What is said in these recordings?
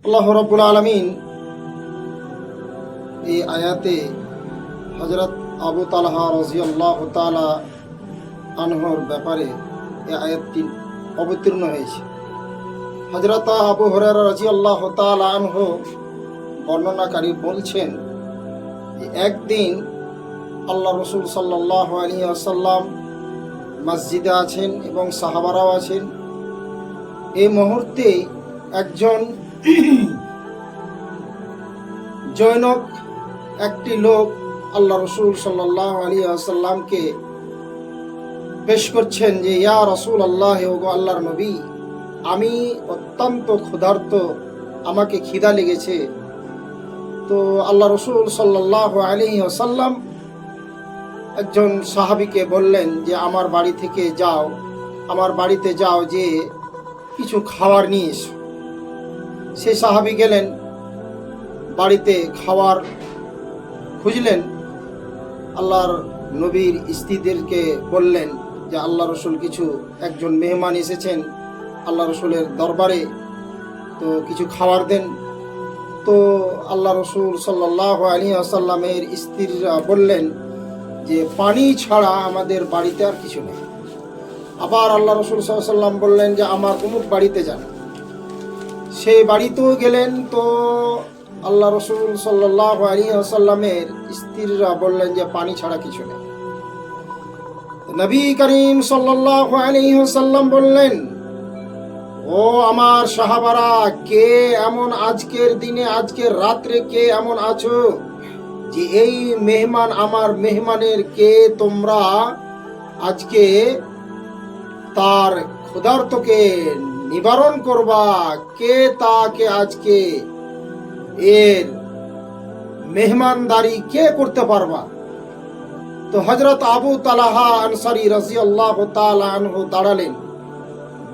আল্লাহ রাব্বুল আলামিন এই আয়াতে হযরত আবু তালহা রাদিয়াল্লাহু তাআলা আনহুর ব্যাপারে এই আয়াতটি অবতীর্ণ হয়েছে। হযরত আবু হুরায়রা রাদিয়াল্লাহু তাআলা আনহু বর্ণনাকারী বলছেন, একদিন আল্লাহ রাসূল সাল্লাল্লাহু আলাইহি ওয়াসাল্লাম মসজিদে আছেন এবং সাহাবারাও আছেন। এই মুহূর্তে একজন জৈনক একটি লোক আল্লাহ রসুল সাল্লাল্লাহু আলাইহি ওয়াসাল্লামকে পেশ করছেন যে, ইয়া রাসূলুল্লাহ, ওগো আল্লাহর নবী, আমি অত্যন্ত ক্ষুধার্ত, আমাকে খিদা লেগেছে। তো আল্লাহ রসুল সাল্লাল্লাহু আলাইহি ওয়াসাল্লাম একজন সাহাবীকে বললেন যে, আমার বাড়িতে যাও, যে কিছু খাবার নিয়ে এসো। সেই সাহাবী গেলেন, বাড়িতে খাবার খুঁজলেন। আল্লাহর নবীর স্ত্রীদেরকে বললেন যে, আল্লাহ রসুল একজন মেহমান এসেছেন আল্লাহ রসুলের দরবারে, তো কিছু খাবার দেন। তো আল্লাহ রসুল সাল্লাল্লাহু আলাইহি ওয়াসাল্লামের স্ত্রীরা বললেন যে, পানি ছাড়া আমাদের বাড়িতে আর কিছু নেই। আবার আল্লাহ রসুল সাল্লাল্লাহু আলাইহি ওয়াসাল্লাম বললেন যে, আমার অমুক বাড়িতে যান। সেই বাড়িতেও গেলেন। তো আল্লাহ রসুল সাল্লাল্লাহু আলাইহি ওয়াসাল্লামের স্ত্রীরা বললেন যে, পানি ছাড়া কিছু নেই। নবী করিম সাল্লাল্লাহু আলাইহি ওয়াসাল্লাম বললেন, ও আমার সাহাবারা, কে এমন আজকের দিনে, আজকের রাত্রে কে এমন আছো যে এই মেহমান, আমার মেহমানের কে তোমরা আজকে তার ক্ষুধার্তকে নিবারণ করবা, কে তাকে আজকে এর মেহমানদারি কে করতে পারবা? তো হযরত আবু তালহা আনসারী রাদিয়াল্লাহু তাআলা আনহু দাঁড়ালেন,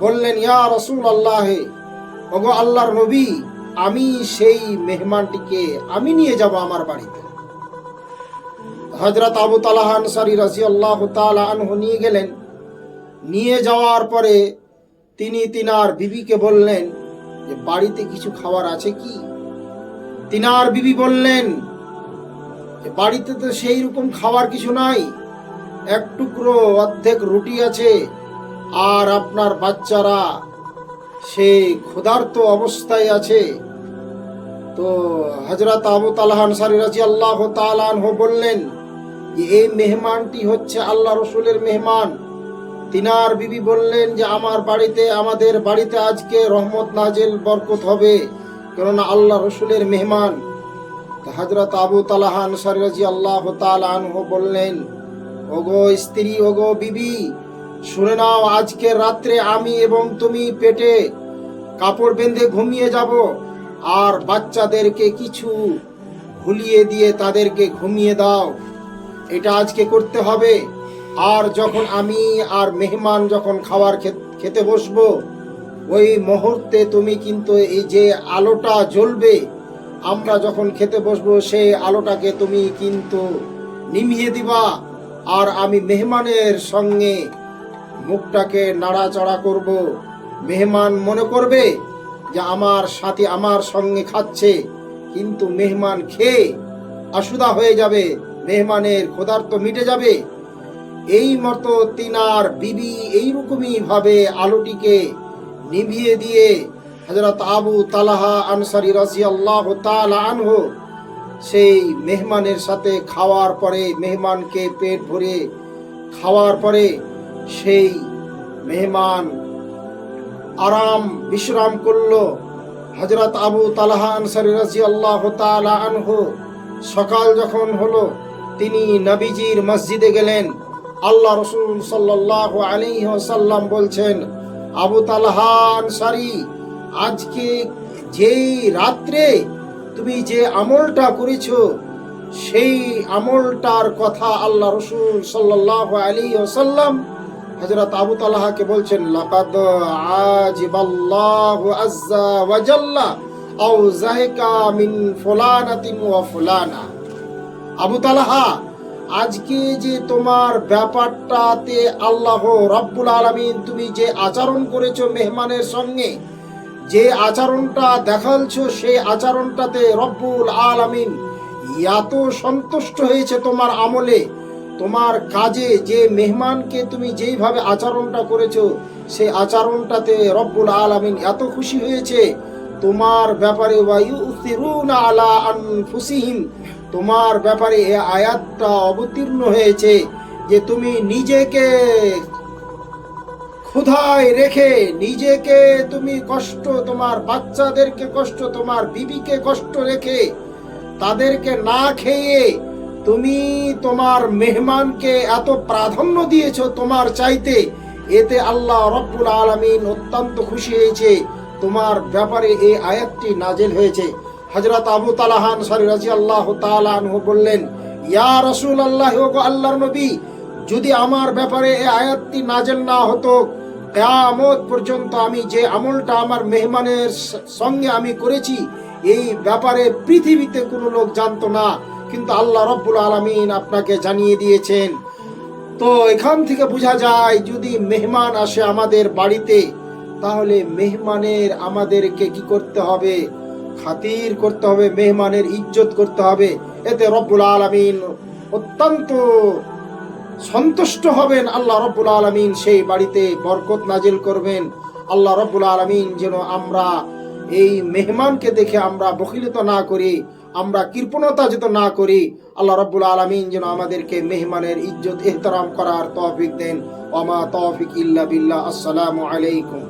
বললেন, ইয়া রাসূলুল্লাহ, ওগো আল্লাহর নবী, আমি সেই মেহমানটিকে আমি নিয়ে যাব আমার বাড়িতে। হযরত আবু তালহা আনসারী রাদিয়াল্লাহু তাআলা আনহু নিয়ে গেলেন। নিয়ে যাওয়ার পরে তিনি তিনার বিবিকে বললেন যে, বাড়িতে কিছু খাবার আছে কি? তিনার বিবি বললেন যে, বাড়িতে তো সেই রকম খাবার কিছু নাই, এক টুকরো অর্ধেক রুটি আছে, আর আপনার বাচ্চারা সেই ক্ষুধার্ত অবস্থায় আছে। তো হযরত আবু তালহা আনসারী রাদিয়াল্লাহু তাআলা আনহু বললেন যে, এই মেহমানটি হচ্ছে আল্লাহ রসুলের মেহমান। তিনার বিবি বললেন যে, আমাদের বাড়িতে আজকে রহমত নাজিল, বরকত হবে, কেননা আল্লাহ রসুলের মেহমান। হযরত আবু তালহা আনসারী রাদিয়াল্লাহু তাআলা আনহু বললেন, ওগো স্ত্রী, ওগো বিবি, শুনে নাও, আজকে রাত্রে আমি এবং তুমি পেটে কাপড় বেঁধে ঘুমিয়ে যাব, আর বাচ্চাদেরকে কিছু ভুলিয়ে দিয়ে তাদেরকে ঘুমিয়ে দাও। এটা আজকে করতে হবে। আর যখন আমি আর মেহমান যখন খাবার খেতে বসবো, ওই মুহূর্তে তুমি কিন্তু এই যে আলোটা জ্বলবে, আমরা যখন খেতে বসবো সেই আলোটাকে তুমি কিন্তু নিভিয়ে দিবা। আর আমি মেহমানের সঙ্গে মুখটাকে নাড়াচাড়া করব। মেহমান মনে করবে যে আমার সাথে আমার সঙ্গে খাচ্ছে, কিন্তু মেহমান খেয়ে অসুধা হয়ে যাবে, মেহমানের ক্ষুধার্ত মিটে যাবে। এই মতো তিনার বিবি এইরকমই ভাবে আলোটিকে নিভিয়ে দিয়ে হযরত আবু তালহা আনসারী রাদিয়াল্লাহু তাআলা আনহু সেই মেহমানের সাথে খাওয়ার পরে, মেহমানকে পেট ভরে খাওয়ার পরে সেই মেহমান আরাম বিশ্রাম করলো। হযরত আবু তালহা আনসারী রাদিয়াল্লাহু তাআলা আনহু সকাল যখন হলো, তিনি নবীজির মসজিদে গেলেন। আল্লাহ রসুল সাল্লাল্লাহু আলাইহি ওয়াসাল্লাম বলছেন, আবু তালহা আনসারী, আজকে যেই রাত্রে তুমি যে আমলটা করেছো, সেই আমলটার কথা আল্লাহ রসুল সাল্লাল্লাহু আলাইহি ওয়াসাল্লাম হযরত আবু তালহাকে বলছেন, লাকাদ আজিবাল্লাহু আযজা ওয়া জাল্লা আও যাহিকা মিন ফুলানাতিন ওয়া ফুলানা। আবু তালহা, আজকে যে তোমার ব্যাপারটাতে আল্লাহ রাব্বুল আলামিন তুমি যে আচরণ করেছো মেহমানের সঙ্গে, যে আচরণটা দেখালছো সেই আচরণটাতে রব্বুল আলামিন এত সন্তুষ্ট হয়েছে তোমার আমলে, তোমার কাজে, যে মেহমানকে তুমি যেইভাবে আচরণটা করেছো সেই আচরণটাতে রব্বুল আলামিন এত খুশি হয়েছে তোমার ব্যাপারে। ওয়ায়ুসিরুনা আলা আনফুসিহিম, তোমার ব্যাপারে এই আয়াতটা অবতীর্ণ হয়েছে যে তুমি নিজেকে ক্ষুধায় রেখে, নিজেকে তুমি কষ্ট, তোমার বাচ্চাদেরকে কষ্ট, তোমার বিবিকে কষ্ট রেখে, তাদেরকে না খেয়ে তুমি তোমার মেহমানকে এত প্রাধান্য দিয়েছো তোমার চাইতে, এতে আল্লাহ রব্বুল আলামিন অত্যন্ত খুশি হয়েছে, তোমার ব্যাপারে এই আয়াতটি নাজিল হয়েছে। হযরত আবু তালহা আনসারী রাদিয়াল্লাহু তাআলা আনহু বললেন, ইয়া রাসূলুল্লাহ, ওগো আল্লাহর নবী, যদি আমার ব্যাপারে এই আয়াতটি নাজিল না হতো, কিয়ামত পর্যন্ত আমি যে আমলটা আমার মেহমানের সঙ্গে আমি করেছি এই ব্যাপারে পৃথিবীতে কোনো লোক জানতো না, কিন্তু আল্লাহ রব্বুল আলামিন আপনাকে জানিয়ে দিয়েছেন। তো এখান থেকে বোঝা যায় যদি মেহমান আসে আমাদের বাড়িতে, তাহলে মেহমানের আমাদেরকে কি করতে হবে? খাতির করতে হবে, মেহমানের ইজ্জত করতে হবে। এতে রব্বুল আলামিন অত্যন্ত সন্তুষ্ট হবেন। আল্লাহ রব্বুল আলামিন সেই বাড়িতে বরকত নাজিল করবেন। আল্লাহ রব্বুল আলামিন যেন আমরা এই মেহমানকে দেখে আমরা বখিলতা না করি, আমরা কৃপণতা যেন না করি। আল্লাহ রব্বুল আলামিন যেন আমাদেরকে মেহমানের ইজ্জত এহতরাম করার তৌফিক দেন। ওয়া মা তৌফিক ইল্লা বিল্লাহ। আসসালামু আলাইকুম।